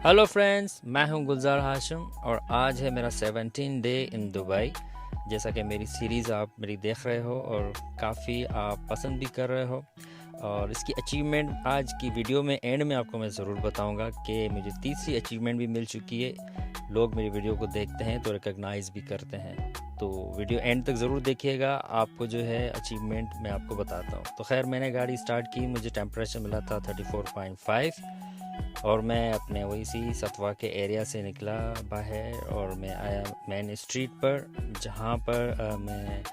Hello friends, मैं हूं गुलजार हाशिम और आज है मेरा 17 डे इन दुबई। जैसा कि मेरी सीरीज़ आप मेरी देख रहे हो और काफ़ी आप पसंद भी कर रहे हो, और इसकी अचीवमेंट आज की वीडियो में एंड में आपको मैं ज़रूर बताऊंगा कि मुझे तीसरी अचीवमेंट भी मिल चुकी है। लोग मेरी वीडियो को देखते हैं तो रिकॉग्नाइज़ भी करते हैं, तो वीडियो एंड तक ज़रूर देखिएगा। आपको जो है अचीवमेंट मैं आपको बताता हूँ। तो खैर, मैंने गाड़ी स्टार्ट की, मुझे टेम्परेचर मिला था 34.5 और मैं अपने वही सी सतवा के एरिया से निकला बाहर और मैं आया मेन स्ट्रीट पर, जहाँ पर मैं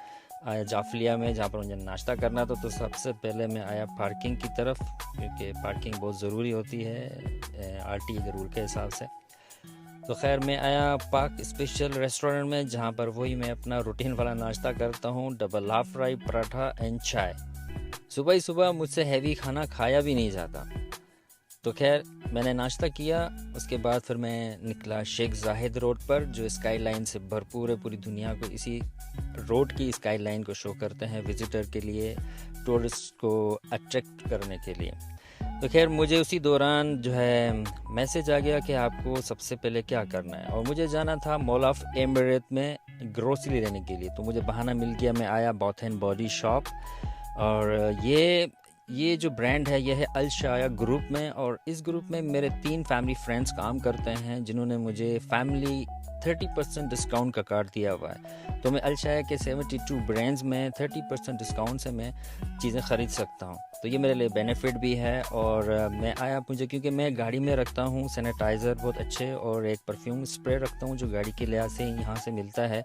आया जाफलिया में, जहाँ पर मुझे नाश्ता करना था। तो सबसे पहले मैं आया पार्किंग की तरफ, क्योंकि पार्किंग बहुत ज़रूरी होती है आरटीए के रूल के हिसाब से। तो खैर, मैं आया पाक स्पेशल रेस्टोरेंट में, जहाँ पर वही मैं अपना रूटीन वाला नाश्ता करता हूँ, double half fry, paratha and चाय। सुबह ही सुबह मुझसे हैवी खाना खाया भी नहीं जाता। तो खैर, मैंने नाश्ता किया, उसके बाद फिर मैं निकला शेख जाहिद रोड पर, जो स्काई लाइन से भरपूर है। पूरी दुनिया को इसी रोड की स्काई लाइन को शो करते हैं विजिटर के लिए, टूरिस्ट को अट्रैक्ट करने के लिए। तो खैर, मुझे उसी दौरान जो है मैसेज आ गया कि आपको सबसे पहले क्या करना है, और मुझे जाना था मॉल ऑफ एमिरेट में ग्रोसरी लेने के लिए। तो मुझे बहाना मिल गया, मैं आया बाथ एंड बॉडी शॉप, और ये जो ब्रांड है ये है अल शाया ग्रुप में, और इस ग्रुप में मेरे 3 फैमिली फ्रेंड्स काम करते हैं, जिन्होंने मुझे फैमिली 30% डिस्काउंट का कार्ड दिया हुआ है। तो मैं अल शाया के 72 ब्रांड्स में 30% डिस्काउंट से मैं चीज़ें ख़रीद सकता हूँ। तो ये मेरे लिए बेनिफिट भी है। और मैं आया, मुझे क्योंकि मैं गाड़ी में रखता हूँ सैनिटाइज़र बहुत अच्छे, और एक परफ्यूम स्प्रे रखता हूँ जो गाड़ी के लिहाज से यहाँ से मिलता है,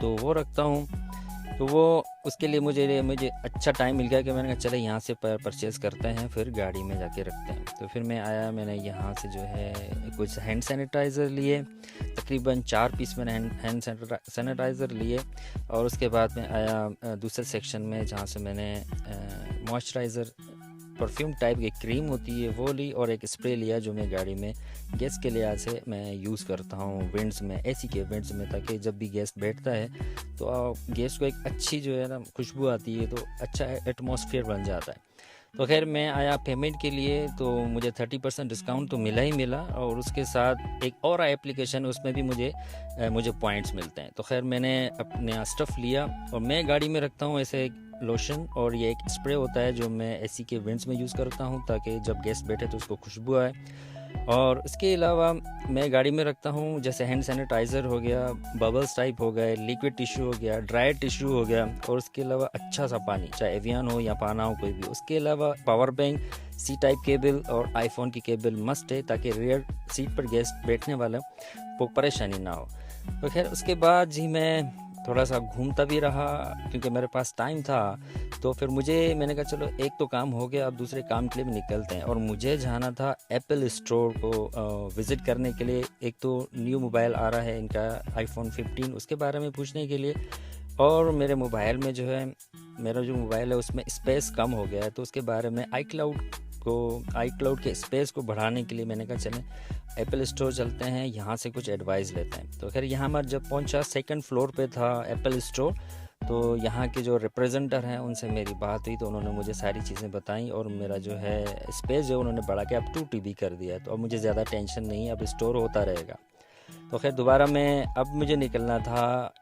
तो वो रखता हूँ। तो वो उसके लिए मुझे अच्छा टाइम मिल गया कि मैंने कहा चले यहाँ से परचेज़ करते हैं, फिर गाड़ी में जाके रखते हैं। तो फिर मैं आया, मैंने यहाँ से जो है कुछ हैंड सैनिटाइज़र लिए, तकरीबन 4 पीस मैंने हैंड सैनिटाइज़र लिए। और उसके बाद मैं आया दूसरे सेक्शन में, जहाँ से मैंने मॉइस्चराइज़र परफ्यूम टाइप की क्रीम होती है वो ली, और एक स्प्रे लिया जो मैं गाड़ी में गैस के लिहाज से मैं यूज़ करता हूँ विंड्स में, एसी के विंड्स में, ताकि जब भी गैस बैठता है तो गैस को एक अच्छी जो है ना खुशबू आती है, तो अच्छा एटमॉस्फेयर बन जाता है। तो खैर, मैं आया पेमेंट के लिए, तो मुझे 30% डिस्काउंट तो मिला ही मिला, और उसके साथ एक और एप्लीकेशन, उसमें भी मुझे पॉइंट्स मिलते हैं। तो खैर, मैंने अपना स्टफ़ लिया, और मैं गाड़ी में रखता हूँ ऐसे लोशन, और ये एक स्प्रे होता है जो मैं एसी के विंड्स में यूज़ करता हूँ, ताकि जब गैस बैठे तो उसको खुशबू आए। और इसके अलावा मैं गाड़ी में रखता हूँ जैसे हैंड सैनिटाइज़र हो गया, बबल्स टाइप हो गए, लिक्विड टिश्यू हो गया, ड्राई टिश्यू हो गया, और उसके अलावा अच्छा सा पानी, चाहे एवियन हो या पाना हो कोई भी। उसके अलावा power bank, C type cable और आईफोन की केबल मस्ट है, ताकि रियर सीट पर गेस्ट बैठने वाला को परेशानी ना हो। तो खैर, उसके बाद जी मैं थोड़ा सा घूमता भी रहा, क्योंकि मेरे पास टाइम था। तो फिर मैंने कहा चलो एक तो काम हो गया, अब दूसरे काम के लिए भी निकलते हैं। और मुझे जाना था एप्पल स्टोर को विज़िट करने के लिए। एक तो न्यू मोबाइल आ रहा है इनका iPhone 15, उसके बारे में पूछने के लिए। और मेरे मोबाइल में जो है, मेरा जो मोबाइल है उसमें स्पेस कम हो गया है, तो उसके बारे में iCloud के स्पेस को बढ़ाने के लिए मैंने कहा चलें एप्पल स्टोर चलते हैं, यहाँ से कुछ एडवाइस लेते हैं। तो खैर, यहाँ मैं जब पहुँचा, 2nd फ्लोर पे था एप्पल स्टोर। तो यहाँ के जो रिप्रेजेंटर हैं उनसे मेरी बात हुई, तो उन्होंने मुझे सारी चीज़ें बताई, और मेरा जो है स्पेस जो उन्होंने बढ़ा के अब 2 TB कर दिया है। तो अब मुझे ज़्यादा टेंशन नहीं है, अब स्टोर होता रहेगा। तो खैर, दोबारा अब मुझे निकलना था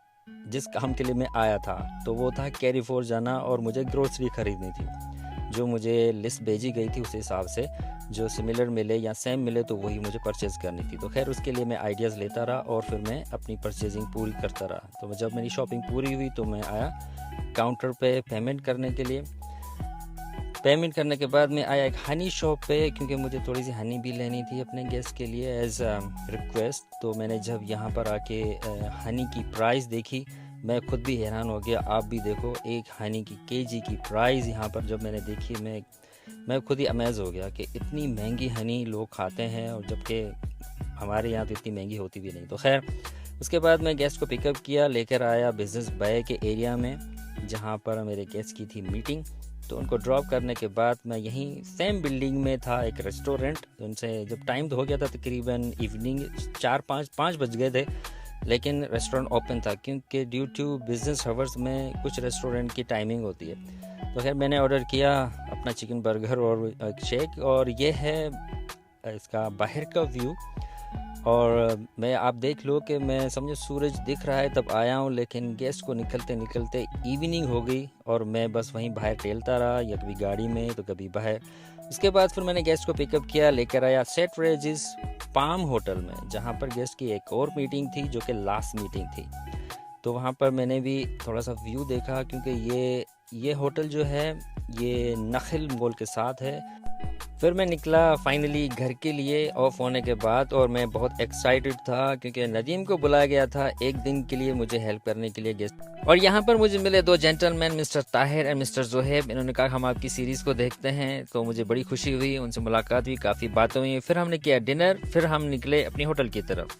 जिस काम के लिए मैं आया था, तो वो था कैरीफोर जाना, और मुझे ग्रोसरी ख़रीदनी थी। जो मुझे लिस्ट भेजी गई थी उस हिसाब से जो सिमिलर मिले या सेम मिले, तो वही मुझे परचेज़ करनी थी। तो खैर, उसके लिए मैं आइडियाज़ लेता रहा, और फिर मैं अपनी परचेजिंग पूरी करता रहा। तो जब मेरी शॉपिंग पूरी हुई, तो मैं आया काउंटर पे पेमेंट करने के लिए। पेमेंट करने के बाद मैं आया एक हनी शॉप पे, क्योंकि मुझे थोड़ी सी हनी भी लेनी थी अपने गेस्ट के लिए एज रिक्वेस्ट। तो मैंने जब यहाँ पर आके हनी की प्राइस देखी, मैं खुद भी हैरान हो गया। आप भी देखो, एक हनी की केजी की प्राइस यहाँ पर जब मैंने देखी, मैं खुद ही अमेज़ हो गया कि इतनी महंगी हनी लोग खाते हैं, और जबकि हमारे यहाँ तो इतनी महंगी होती भी नहीं। तो खैर, उसके बाद मैं गेस्ट को पिकअप किया, लेकर आया बिज़नेस बाय के एरिया में, जहाँ पर मेरे गेस्ट की थी मीटिंग। तो उनको ड्रॉप करने के बाद मैं यहीं सेम बिल्डिंग में था एक रेस्टोरेंट। उनसे जब टाइम तो हो गया था, तकरीबन इवनिंग 4-5 बज गए थे, लेकिन रेस्टोरेंट ओपन था, क्योंकि ड्यू टू बिज़नेस हावर्स में कुछ रेस्टोरेंट की टाइमिंग होती है। तो खैर, मैंने ऑर्डर किया अपना चिकन बर्गर और शेक, और ये है इसका बाहर का व्यू। और मैं आप देख लो कि मैं समझो सूरज दिख रहा है तब आया हूँ, लेकिन गेस्ट को निकलते निकलते इवनिंग हो गई और मैं बस वहीं बाहर टहलता रहा, या कभी गाड़ी में तो कभी बाहर। उसके बाद फिर मैंने गेस्ट को पिकअप किया, लेकर आया सेट रेजिस पाम होटल में, जहाँ पर गेस्ट की एक और मीटिंग थी जो कि लास्ट मीटिंग थी। तो वहाँ पर मैंने भी थोड़ा सा व्यू देखा, क्योंकि ये होटल जो है ये नखिल मॉल के साथ है। फिर मैं निकला फाइनली घर के लिए ऑफ होने के बाद, और मैं बहुत एक्साइटेड था क्योंकि नदीम को बुलाया गया था एक दिन के लिए मुझे हेल्प करने के लिए गेस्ट। और यहाँ पर मुझे मिले दो gentleman, mister Tahir and mister Zoheb. इन्होंने कहा हम आपकी सीरीज़ को देखते हैं, तो मुझे बड़ी खुशी हुई, उनसे मुलाकात हुई, काफ़ी बातें हुई। फिर हमने किया डिनर, फिर हम निकले अपनी होटल की तरफ।